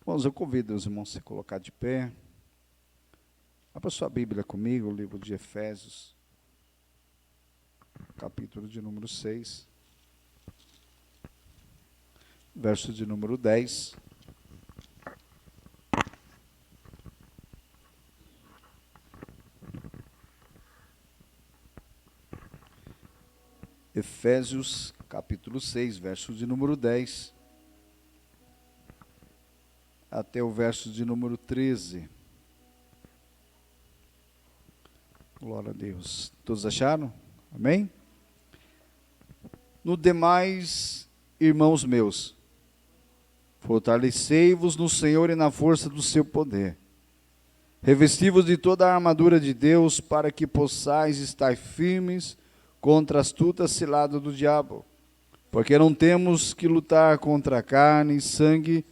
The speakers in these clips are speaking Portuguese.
Irmãos, eu convido os irmãos a se colocar de pé. Abra sua Bíblia comigo, o livro de Efésios, capítulo de número 6, verso de número 10. Efésios, capítulo 6, verso de número 10, até o verso de número 13. Glória a Deus. Todos acharam? Amém? No demais, irmãos meus, fortalecei-vos no Senhor e na força do seu poder. Revesti-vos de toda a armadura de Deus, para que possais estar firmes contra a astuta cilada do diabo. Porque não temos que lutar contra carne e sangue,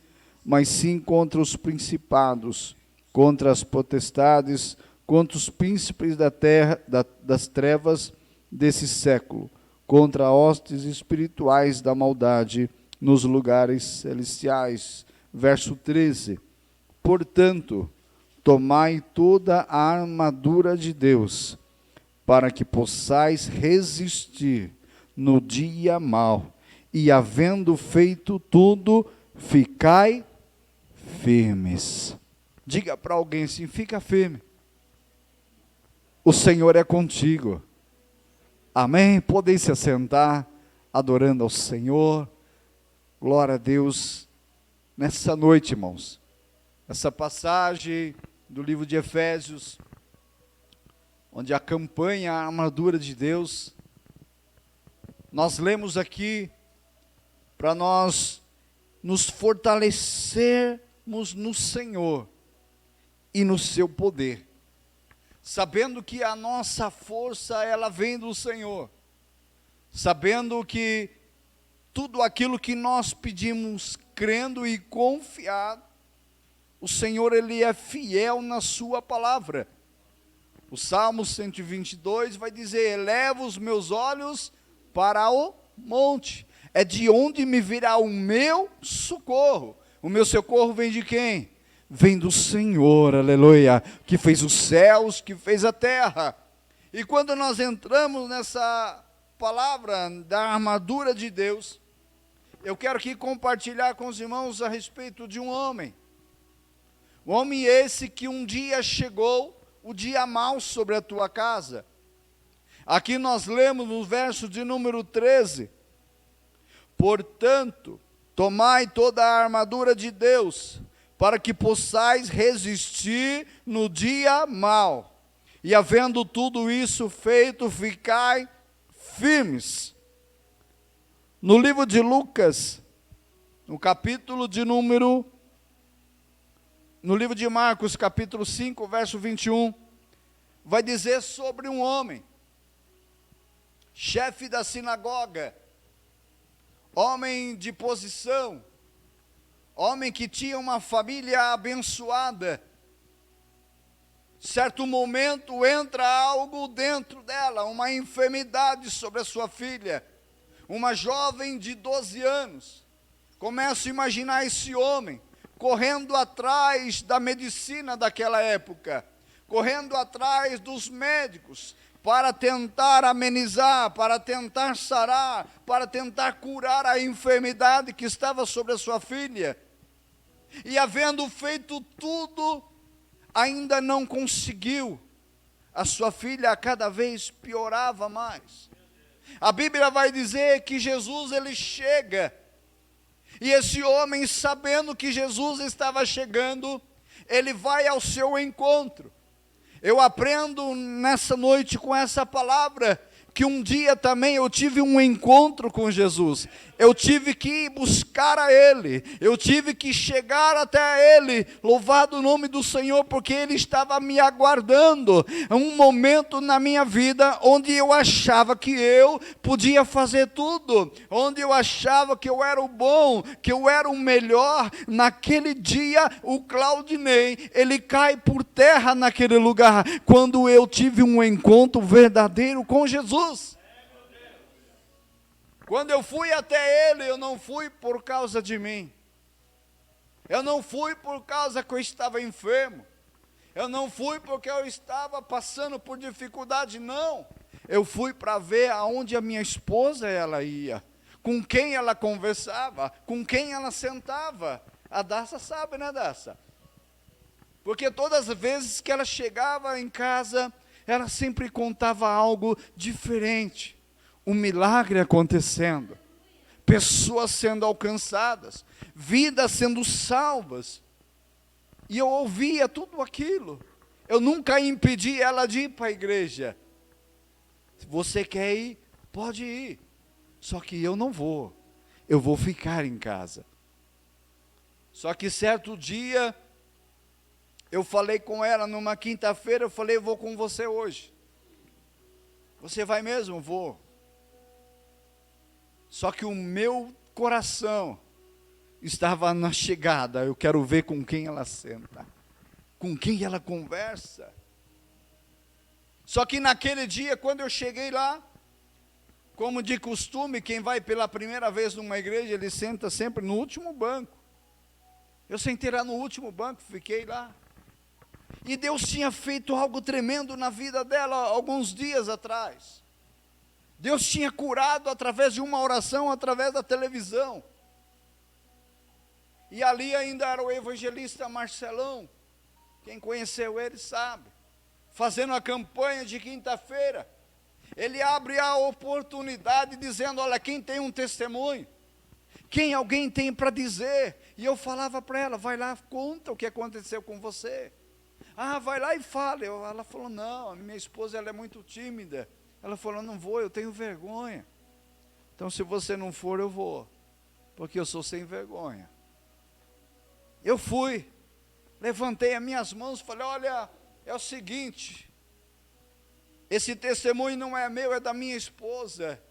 mas sim contra os principados, contra as potestades, contra os príncipes da terra, das trevas desse século, contra hostes espirituais da maldade nos lugares celestiais. Verso 13. Portanto, tomai toda a armadura de Deus, para que possais resistir no dia mau, e havendo feito tudo, ficai firmes. Diga para alguém assim: fica firme. O Senhor é contigo. Amém? Podem se assentar, adorando ao Senhor. Glória a Deus. Nessa noite, irmãos, essa passagem do livro de Efésios, onde acompanha a armadura de Deus, nós lemos aqui para nós nos fortalecermos no Senhor e no seu poder, sabendo que a nossa força, ela vem do Senhor, sabendo que tudo aquilo que nós pedimos, crendo e confiado, o Senhor, Ele é fiel na sua palavra. O Salmo 122 vai dizer: eleva os meus olhos para o monte, é de onde me virá o meu socorro. O meu socorro vem de quem? Vem do Senhor, aleluia, que fez os céus, que fez a terra. E quando nós entramos nessa palavra da armadura de Deus, eu quero aqui compartilhar com os irmãos a respeito de um homem. Um homem esse que um dia chegou o dia mau sobre a tua casa. Aqui nós lemos no verso de número 13. Portanto, tomai toda a armadura de Deus, para que possais resistir no dia mau. E havendo tudo isso feito, ficai firmes. No livro de Lucas, no livro de Marcos, capítulo 5, verso 21, vai dizer sobre um homem, chefe da sinagoga, homem de posição, homem que tinha uma família abençoada. Certo momento entra algo dentro dela, uma enfermidade sobre a sua filha, uma jovem de 12 anos. Começo a imaginar esse homem correndo atrás da medicina daquela época, correndo atrás dos médicos, para tentar amenizar, para tentar sarar, para tentar curar a enfermidade que estava sobre a sua filha. E havendo feito tudo, ainda não conseguiu. A sua filha cada vez piorava mais. A Bíblia vai dizer que Jesus, ele chega, e esse homem, sabendo que Jesus estava chegando, ele vai ao seu encontro. Eu aprendo nessa noite com essa palavra, que um dia também eu tive um encontro com Jesus. Eu tive que ir buscar a Ele, eu tive que chegar até Ele, louvado o nome do Senhor, porque Ele estava me aguardando. Um momento na minha vida, onde eu achava que eu podia fazer tudo, onde eu achava que eu era o bom, que eu era o melhor. Naquele dia, o Claudinei, ele cai por terra naquele lugar, quando eu tive um encontro verdadeiro com Jesus. Quando eu fui até Ele, eu não fui por causa de mim. Eu não fui por causa que eu estava enfermo. Eu não fui porque eu estava passando por dificuldade, não. Eu fui para ver aonde a minha esposa ela ia, com quem ela conversava, com quem ela sentava. A Daça sabe, né, Daça? Porque todas as vezes que ela chegava em casa, ela sempre contava algo diferente. Um milagre acontecendo, pessoas sendo alcançadas, vidas sendo salvas. E eu ouvia tudo aquilo. Eu nunca impedi ela de ir para a igreja. Se você quer ir, pode ir. Só que eu não vou. Eu vou ficar em casa. Só que certo dia, eu falei com ela numa quinta-feira, eu falei, eu vou com você hoje. Você vai mesmo? Vou. Só que o meu coração estava na chegada. Eu quero ver com quem ela senta, com quem ela conversa. Só que naquele dia, quando eu cheguei lá, como de costume, quem vai pela primeira vez numa igreja, ele senta sempre no último banco. Eu sentei lá no último banco, fiquei lá. E Deus tinha feito algo tremendo na vida dela alguns dias atrás. Deus tinha curado através de uma oração, através da televisão. E ali ainda era o evangelista Marcelão. Quem conheceu ele sabe. Fazendo a campanha de quinta-feira. Ele abre a oportunidade dizendo, olha, quem tem um testemunho? Quem alguém tem para dizer? E eu falava para ela, vai lá, conta o que aconteceu com você. Ah, vai lá e fala. Ela falou, não, a minha esposa ela é muito tímida. Ela falou, não vou, eu tenho vergonha. Então se você não for, eu vou. Porque eu sou sem vergonha. Eu fui, levantei as minhas mãos, falei, olha, é o seguinte, esse testemunho não é meu, é da minha esposa.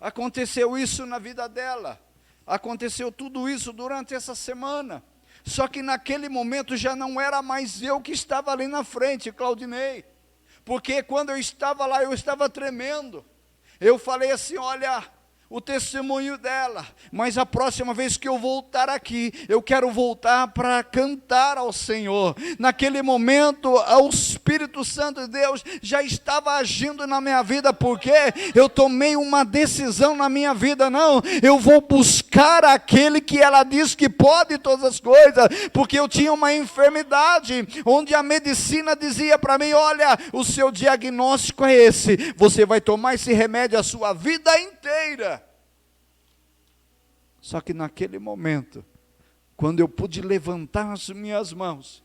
Aconteceu isso na vida dela. Aconteceu tudo isso durante essa semana. Só que naquele momento já não era mais eu que estava ali na frente, Claudinei. Porque quando eu estava lá, eu estava tremendo. Eu falei assim, olha, o testemunho dela, mas a próxima vez que eu voltar aqui, eu quero voltar para cantar ao Senhor. Naquele momento, o Espírito Santo de Deus já estava agindo na minha vida, porque eu tomei uma decisão na minha vida, não, eu vou buscar aquele que ela diz que pode todas as coisas, porque eu tinha uma enfermidade, onde a medicina dizia para mim, olha, o seu diagnóstico é esse, você vai tomar esse remédio a sua vida inteira. Só que naquele momento, quando eu pude levantar as minhas mãos,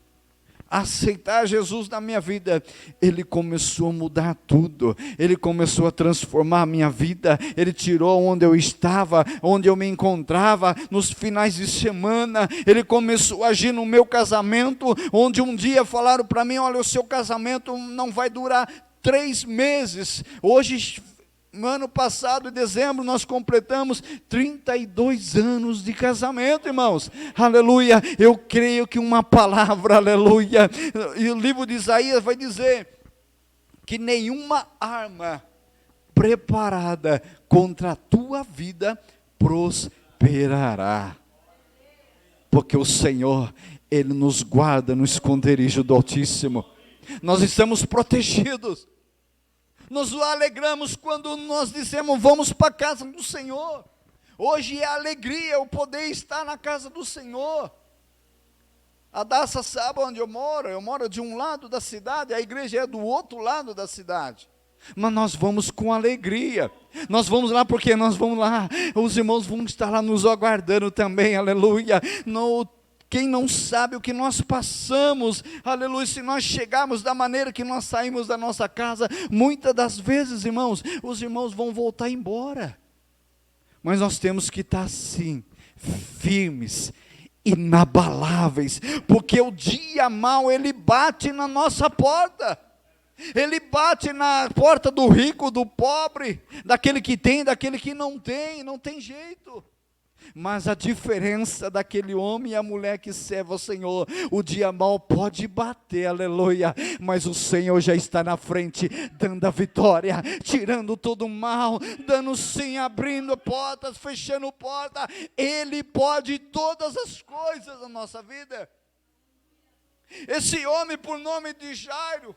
aceitar Jesus na minha vida, Ele começou a mudar tudo, Ele começou a transformar a minha vida, Ele tirou onde eu estava, onde eu me encontrava, nos finais de semana, Ele começou a agir no meu casamento, onde um dia falaram para mim, olha, o seu casamento não vai durar 3 meses, hoje, no ano passado, em dezembro, nós completamos 32 anos de casamento, irmãos, aleluia, eu creio que uma palavra, aleluia, e o livro de Isaías vai dizer, que nenhuma arma preparada contra a tua vida prosperará, porque o Senhor, Ele nos guarda no esconderijo do Altíssimo, nós estamos protegidos, nos alegramos quando nós dizemos, vamos para a casa do Senhor. Hoje é alegria o poder estar na casa do Senhor. A Daça sabe onde eu moro de um lado da cidade, a igreja é do outro lado da cidade. Mas nós vamos com alegria, nós vamos lá porque nós vamos lá, os irmãos vão estar lá nos aguardando também, aleluia. Quem não sabe o que nós passamos, aleluia, se nós chegarmos da maneira que nós saímos da nossa casa, muitas das vezes, irmãos, os irmãos vão voltar embora, mas nós temos que estar assim, firmes, inabaláveis, porque o dia mau, ele bate na nossa porta, ele bate na porta do rico, do pobre, daquele que tem, daquele que não tem jeito. Mas a diferença daquele homem e a mulher que serve ao Senhor, o dia mal pode bater, aleluia, mas o Senhor já está na frente, dando a vitória, tirando todo o mal, dando sim, abrindo portas, fechando portas. Ele pode todas as coisas na nossa vida. Esse homem, por nome de Jairo,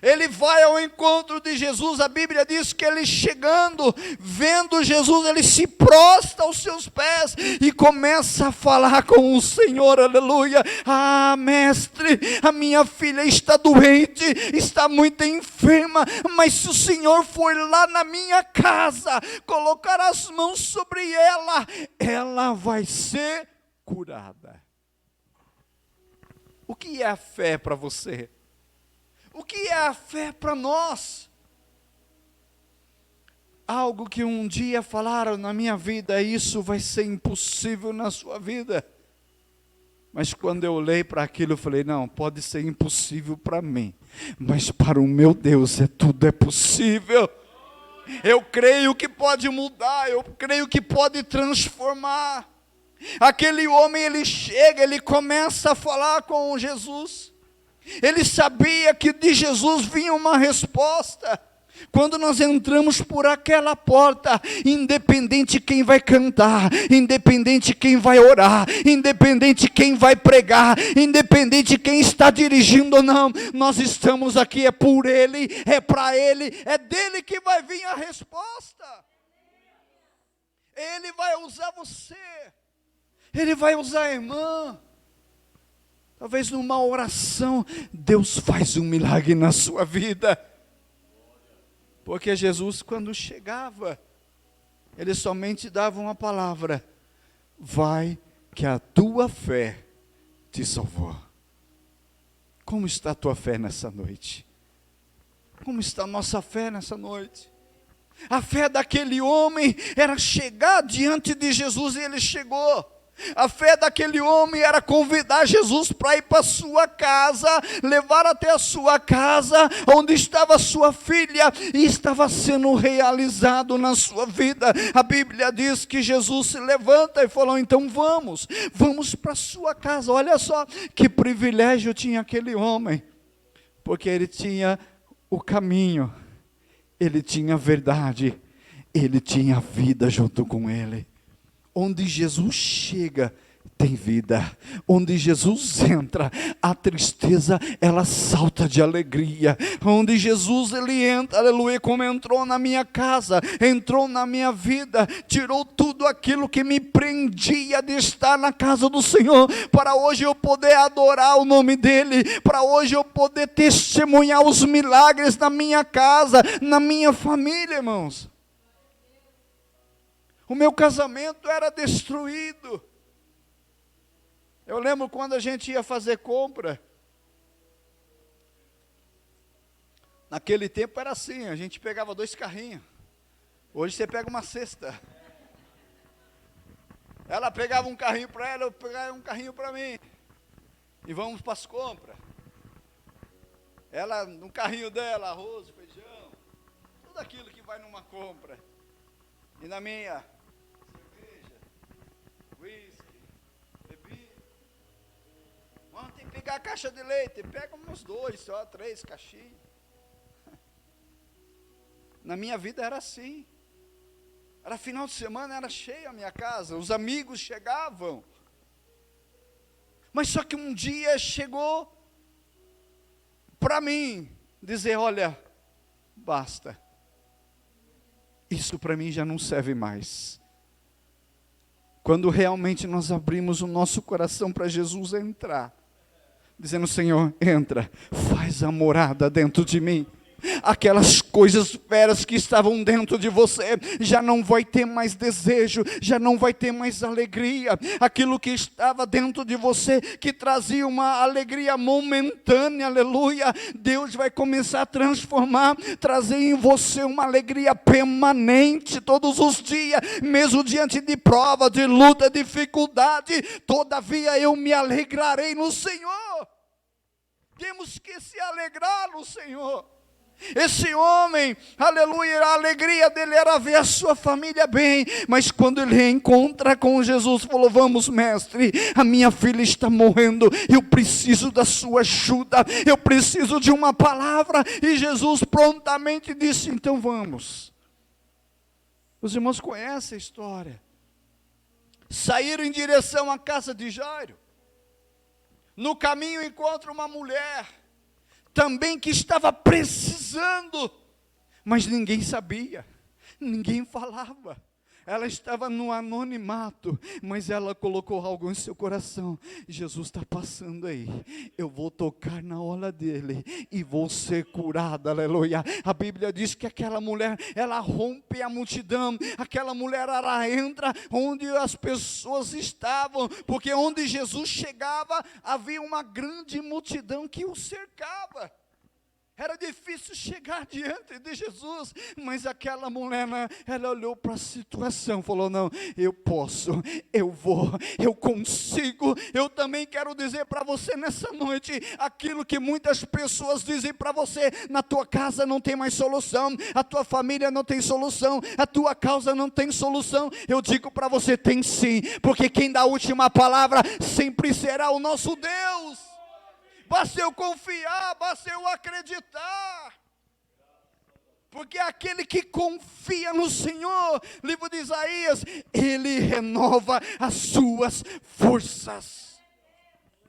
ele vai ao encontro de Jesus. A Bíblia diz que ele chegando, vendo Jesus, ele se prostra aos seus pés e começa a falar com o Senhor, aleluia. Ah, mestre, a minha filha está doente, está muito enferma, mas se o Senhor for lá na minha casa, colocar as mãos sobre ela, ela vai ser curada. O que é a fé para você? O que é a fé para nós? Algo que um dia falaram na minha vida, isso vai ser impossível na sua vida. Mas quando eu olhei para aquilo, eu falei, não, pode ser impossível para mim, mas para o meu Deus tudo é possível. Eu creio que pode mudar, eu creio que pode transformar. Aquele homem, ele chega, ele começa a falar com Jesus. Ele sabia que de Jesus vinha uma resposta. Quando nós entramos por aquela porta, independente quem vai cantar, independente quem vai orar, independente quem vai pregar, independente quem está dirigindo ou não, nós estamos aqui, é por Ele, é para Ele, é dele que vai vir a resposta. Ele vai usar você, Ele vai usar a irmã. Talvez numa oração, Deus faz um milagre na sua vida. Porque Jesus, quando chegava, Ele somente dava uma palavra: vai, que a tua fé te salvou. Como está a tua fé nessa noite? Como está a nossa fé nessa noite? A fé daquele homem era chegar diante de Jesus, e ele chegou. A fé daquele homem era convidar Jesus para ir para a sua casa, levar até a sua casa, onde estava a sua filha, e estava sendo realizado na sua vida. A Bíblia diz que Jesus se levanta e falou, então vamos para a sua casa. Olha só que privilégio tinha aquele homem, porque ele tinha o caminho, ele tinha a verdade, ele tinha a vida junto com ele. Onde Jesus chega, tem vida. Onde Jesus entra, a tristeza, ela salta de alegria. Onde Jesus, ele entra, aleluia, como entrou na minha casa, entrou na minha vida, tirou tudo aquilo que me prendia de estar na casa do Senhor, para hoje eu poder adorar o nome dEle, para hoje eu poder testemunhar os milagres na minha casa, na minha família, irmãos. O meu casamento era destruído. Eu lembro quando a gente ia fazer compra. Naquele tempo era assim, a gente pegava 2 carrinhos. Hoje você pega uma cesta. Ela pegava um carrinho para ela, eu pegava um carrinho para mim. E vamos para as compras. Ela, no carrinho dela, arroz, feijão, tudo aquilo que vai numa compra. E na minha, whisky, bebida. Vamos ter que pegar a caixa de leite. Pega uns 2, só 3 caixinhas. Na minha vida era assim. Era final de semana, era cheia a minha casa. Os amigos chegavam. Mas só que um dia chegou para mim dizer, olha, basta. Isso para mim já não serve mais. Quando realmente nós abrimos o nosso coração para Jesus entrar, dizendo, Senhor, entra, faz a morada dentro de mim. Aquelas coisas feras que estavam dentro de você, já não vai ter mais desejo, já não vai ter mais alegria. Aquilo que estava dentro de você, que trazia uma alegria momentânea, aleluia, Deus vai começar a transformar, trazer em você uma alegria permanente, todos os dias, mesmo diante de prova, de luta, dificuldade, todavia eu me alegrarei no Senhor. Temos que se alegrar no Senhor. Esse homem, aleluia, a alegria dele era ver a sua família bem, mas quando ele encontra com Jesus, falou: vamos, mestre, a minha filha está morrendo, eu preciso da sua ajuda, eu preciso de uma palavra. E Jesus prontamente disse: então vamos. Os irmãos conhecem a história. Saíram em direção à casa de Jairo. No caminho encontra uma mulher, também que estava precisando, mas ninguém sabia, ninguém falava. Ela estava no anonimato, mas ela colocou algo em seu coração: Jesus está passando aí, eu vou tocar na orla dele e vou ser curada, aleluia. A Bíblia diz que aquela mulher, ela rompe a multidão, aquela mulher, ela entra onde as pessoas estavam, porque onde Jesus chegava, havia uma grande multidão que o cercava. Era difícil chegar diante de Jesus, mas aquela mulher, ela olhou para a situação, falou: não, eu posso, eu vou, eu consigo. Eu também quero dizer para você nessa noite, aquilo que muitas pessoas dizem para você: na tua casa não tem mais solução, a tua família não tem solução, a tua causa não tem solução. Eu digo para você: tem sim, porque quem dá a última palavra sempre será o nosso Deus. Basta eu confiar, basta eu acreditar. Porque aquele que confia no Senhor, livro de Isaías, ele renova as suas forças.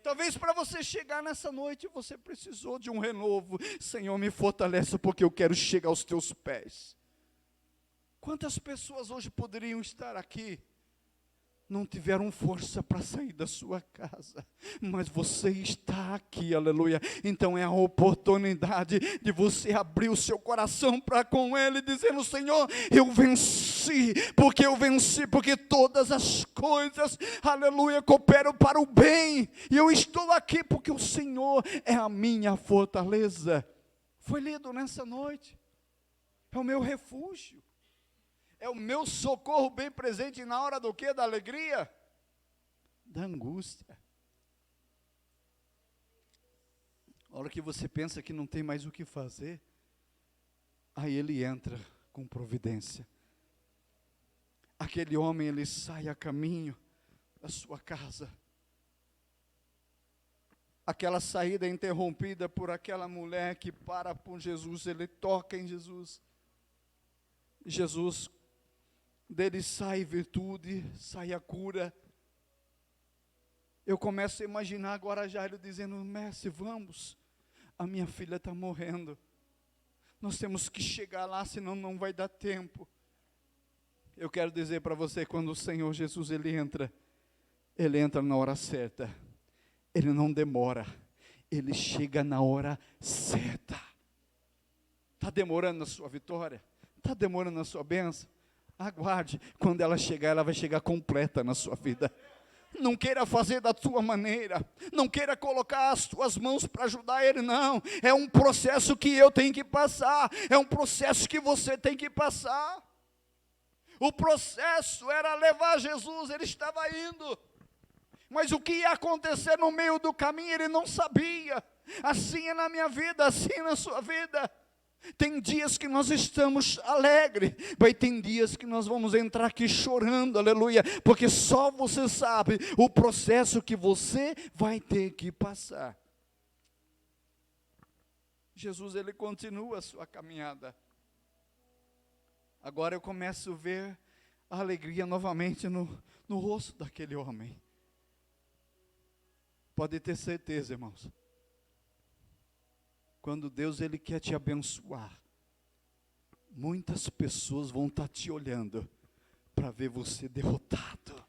Talvez para você chegar nessa noite, você precisou de um renovo. Senhor, me fortalece, porque eu quero chegar aos teus pés. Quantas pessoas hoje poderiam estar aqui, não tiveram força para sair da sua casa, mas você está aqui, aleluia. Então é a oportunidade de você abrir o seu coração para com Ele, dizendo: Senhor, eu venci, porque todas as coisas, aleluia, cooperam para o bem, e eu estou aqui porque o Senhor é a minha fortaleza. Foi lido nessa noite, é o meu refúgio, é o meu socorro bem presente na hora do quê? Da alegria? Da angústia. A hora que você pensa que não tem mais o que fazer, aí ele entra com providência. Aquele homem, ele sai a caminho da sua casa. Aquela saída é interrompida por aquela mulher que para por Jesus, ele toca em Jesus. Jesus, dele sai virtude, sai a cura. Eu começo a imaginar agora Jairo dizendo: mestre, vamos, a minha filha está morrendo, nós temos que chegar lá, senão não vai dar tempo. Eu quero dizer para você, quando o Senhor Jesus, ele entra na hora certa, ele não demora, ele chega na hora certa. Está demorando na sua vitória? Está demorando na sua bênção? Aguarde, quando ela chegar, ela vai chegar completa na sua vida. Não queira fazer da tua maneira, não queira colocar as tuas mãos para ajudar ele, não. É um processo que eu tenho que passar, é um processo que você tem que passar. O processo era levar Jesus, ele estava indo, mas o que ia acontecer no meio do caminho, ele não sabia. Assim é na minha vida, assim é na sua vida. Tem dias que nós estamos alegres, mas tem dias que nós vamos entrar aqui chorando, aleluia, porque só você sabe o processo que você vai ter que passar. Jesus, ele continua a sua caminhada. Agora eu começo a ver a alegria novamente no rosto daquele homem. Pode ter certeza, irmãos. Quando Deus, ele quer te abençoar, muitas pessoas vão estar te olhando para ver você derrotado.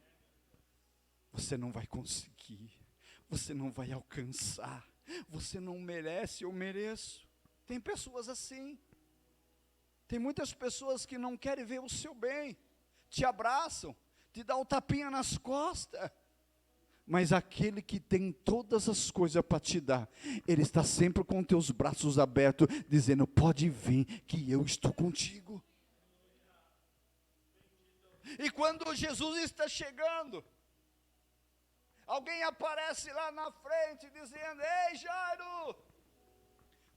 Você não vai conseguir, você não vai alcançar, você não merece, eu mereço. Tem pessoas assim. Tem muitas pessoas que não querem ver o seu bem, te abraçam, te dão um tapinha nas costas. Mas aquele que tem todas as coisas para te dar, ele está sempre com teus braços abertos, dizendo: pode vir, que eu estou contigo. E quando Jesus está chegando, alguém aparece lá na frente, dizendo: ei, Jairo,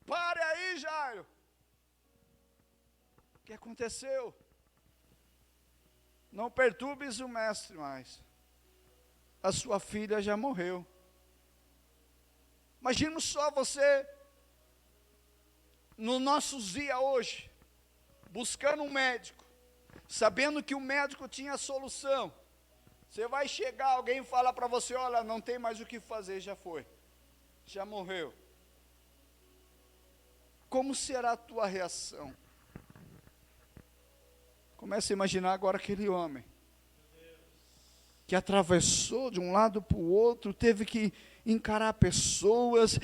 pare aí, Jairo. O que aconteceu? Não perturbes o mestre mais. A sua filha já morreu. Imagina só você, nos nossos dias hoje, buscando um médico, sabendo que o médico tinha a solução. Você vai chegar, alguém fala para você, olha, não tem mais o que fazer, já foi. Já morreu. Como será a tua reação? Comece a imaginar agora aquele homem que atravessou de um lado para o outro, teve que encarar pessoas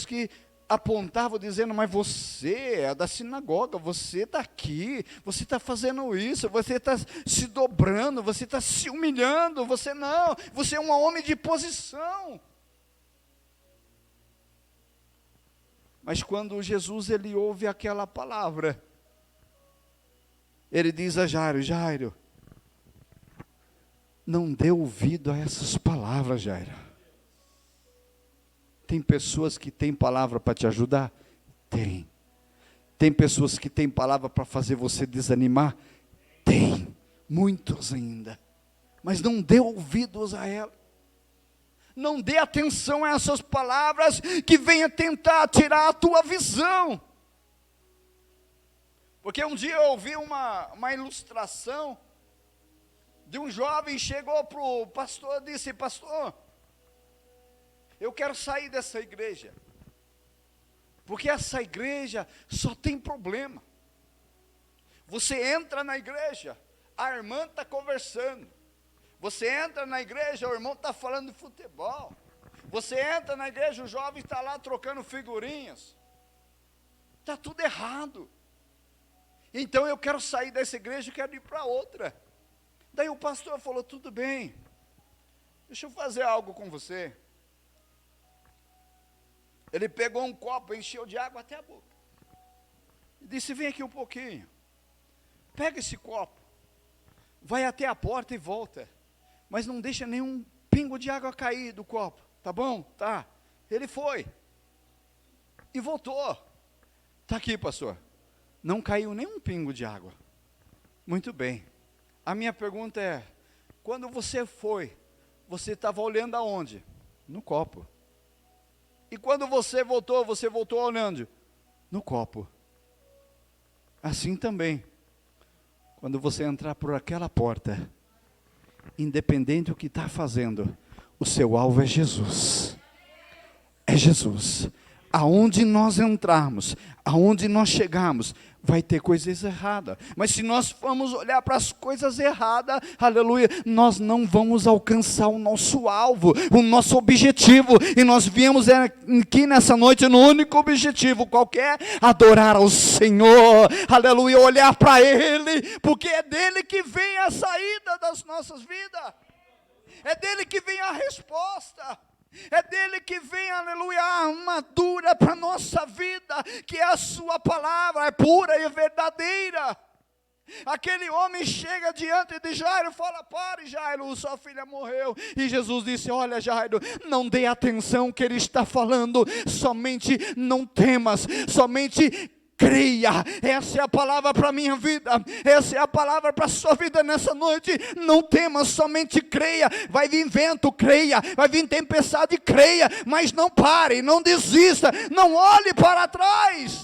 que apontavam dizendo, mas você é da sinagoga, você está aqui, você está fazendo isso, você está se dobrando, você está se humilhando, você é um homem de posição. Mas quando Jesus ele ouve aquela palavra, ele diz a Jairo, Jairo, não dê ouvido a essas palavras, Jairo. Tem pessoas que têm palavra para te ajudar? Tem. Tem pessoas que têm palavra para fazer você desanimar? Tem. Muitos ainda. Mas não dê ouvidos a ela. Não dê atenção a essas palavras que venham tentar tirar a tua visão. Porque um dia eu ouvi uma ilustração de um jovem, chegou para o pastor e disse, pastor, eu quero sair dessa igreja, porque essa igreja só tem problema. Você entra na igreja, a irmã está conversando. Você entra na igreja, o irmão está falando de futebol. Você entra na igreja, o jovem está lá trocando figurinhas. Está tudo errado. Então eu quero sair dessa igreja e quero ir para outra. Daí o pastor falou, tudo bem, deixa eu fazer algo com você. Ele pegou um copo, encheu de água até a boca. E disse, vem aqui um pouquinho. Pega esse copo, vai até a porta e volta. Mas não deixa nenhum pingo de água cair do copo, tá bom? Tá. Ele foi. E voltou. Tá aqui, pastor. Não caiu nenhum pingo de água. Muito bem. A minha pergunta é, quando você foi, você estava olhando aonde? No copo. E quando você voltou olhando? No copo. Assim também, quando você entrar por aquela porta, independente do que está fazendo, o seu alvo é Jesus. É Jesus. Aonde nós entrarmos, aonde nós chegarmos, vai ter coisas erradas. Mas se nós formos olhar para as coisas erradas, aleluia, nós não vamos alcançar o nosso alvo, o nosso objetivo. E nós viemos aqui nessa noite no único objetivo, qualquer, adorar ao Senhor, aleluia, olhar para Ele, porque é dele que vem a saída das nossas vidas. É dele que vem a resposta. É dele que vem, aleluia, a armadura para a nossa vida, que é a sua palavra, é pura e verdadeira. Aquele homem chega diante de Jairo e fala, pare Jairo, sua filha morreu. E Jesus disse, olha Jairo, não dê atenção que ele está falando, somente não temas, somente creia. Essa é a palavra para a minha vida, essa é a palavra para a sua vida nessa noite. Não temas, somente creia. Vai vir vento, creia. Vai vir tempestade, creia. Mas não pare, não desista, não olhe para trás.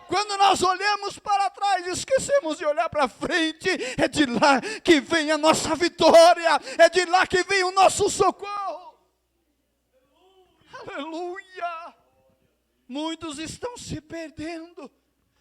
Quando nós olhamos para trás, esquecemos de olhar para frente. É de lá que vem a nossa vitória, é de lá que vem o nosso socorro. Aleluia. Muitos estão se perdendo,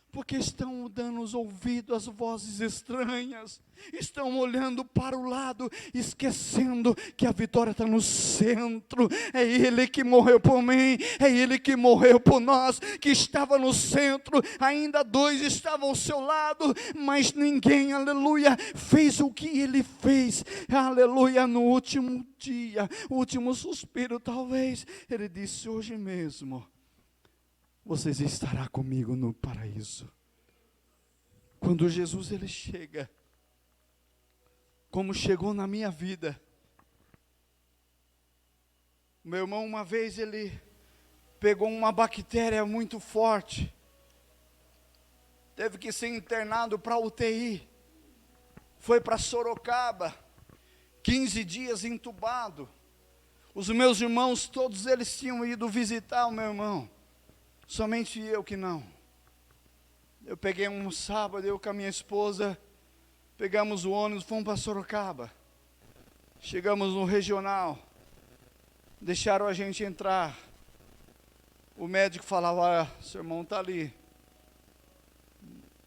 porque estão dando os ouvidos às vozes estranhas, estão olhando para o lado, esquecendo que a vitória está no centro. É Ele que morreu por mim, é Ele que morreu por nós, que estava no centro. Ainda dois estavam ao seu lado, mas ninguém, aleluia, fez o que Ele fez, aleluia. No último dia, o último suspiro talvez, Ele disse, hoje mesmo vocês estarão comigo no paraíso. Quando Jesus ele chega, como chegou na minha vida. Meu irmão, uma vez ele pegou uma bactéria muito forte. teve que ser internado para UTI, foi para Sorocaba, 15 dias entubado. Os meus irmãos, todos eles tinham ido visitar o meu irmão, somente eu que não. Eu peguei um sábado, eu com a minha esposa, pegamos o ônibus, fomos para Sorocaba. Chegamos no regional, deixaram a gente entrar. O médico falava: olha, seu irmão está ali,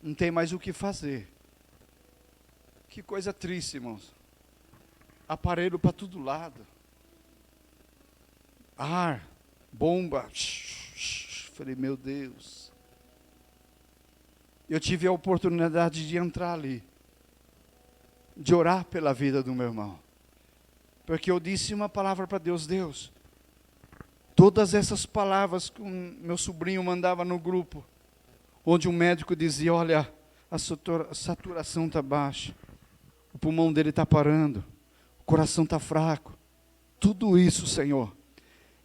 não tem mais o que fazer. Que coisa triste, irmãos. Aparelho para todo lado, ar, bomba. Falei, meu Deus. Eu tive a oportunidade de entrar ali, de orar pela vida do meu irmão, porque eu disse uma palavra para Deus: Deus, todas essas palavras que o meu sobrinho mandava no grupo, onde um médico dizia: olha, a saturação está baixa, o pulmão dele está parando, o coração está fraco, tudo isso, Senhor,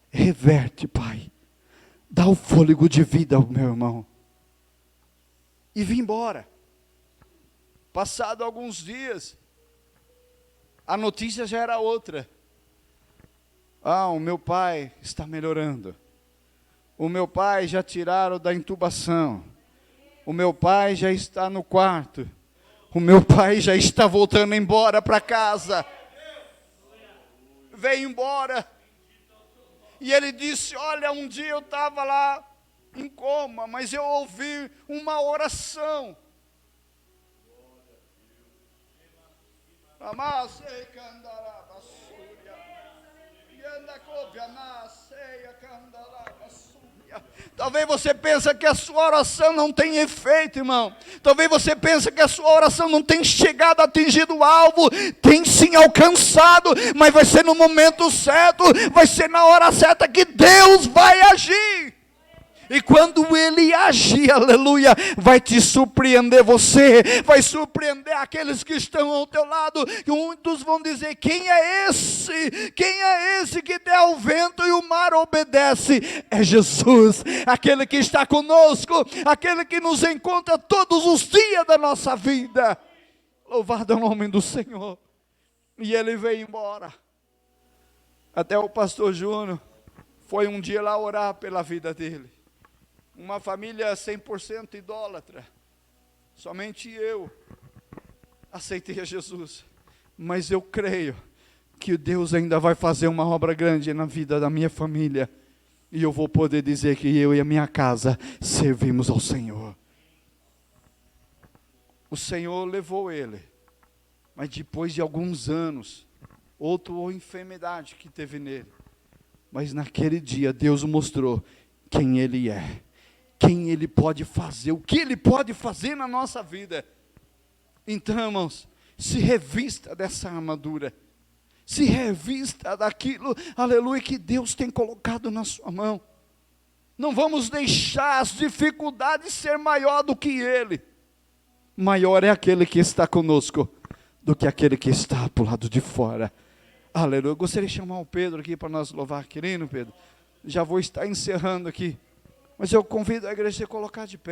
reverte, Pai, dá o fôlego de vida ao meu irmão. E vim embora. Passado alguns dias, a notícia já era outra. O meu pai está melhorando. O meu pai já tiraram da intubação. O meu pai já está no quarto. O meu pai já está voltando embora para casa. Veio embora. E ele disse: olha, um dia eu estava lá em coma, mas eu ouvi uma oração. Talvez você pense que a sua oração não tem efeito, irmão. Talvez você pense que a sua oração não tem chegado, atingido o alvo. Tem sim alcançado, mas vai ser no momento certo, vai ser na hora certa que Deus vai agir. E quando Ele agir, aleluia, vai te surpreender você, vai surpreender aqueles que estão ao teu lado, e muitos vão dizer: quem é esse? Quem é esse que der o vento e o mar obedece? É Jesus, aquele que está conosco, aquele que nos encontra todos os dias da nossa vida. Louvado é o nome do Senhor. E ele veio embora. Até o pastor Júnior foi um dia lá orar pela vida dele. Uma família 100% idólatra. Somente eu aceitei a Jesus. Mas eu creio que Deus ainda vai fazer uma obra grande na vida da minha família. E eu vou poder dizer que eu e a minha casa servimos ao Senhor. O Senhor levou ele. Mas depois de alguns anos, outra enfermidade que teve nele. Mas naquele dia Deus mostrou quem ele é. Quem Ele pode fazer, o que Ele pode fazer na nossa vida. Então, irmãos, se revista dessa armadura, se revista daquilo, aleluia, que Deus tem colocado na sua mão. Não vamos deixar as dificuldades ser maior do que Ele. Maior é aquele que está conosco, do que aquele que está para o lado de fora. Aleluia. Eu gostaria de chamar o Pedro aqui para nós louvar, querido Pedro. Já vou estar encerrando aqui. Mas eu convido a igreja a se colocar de pé.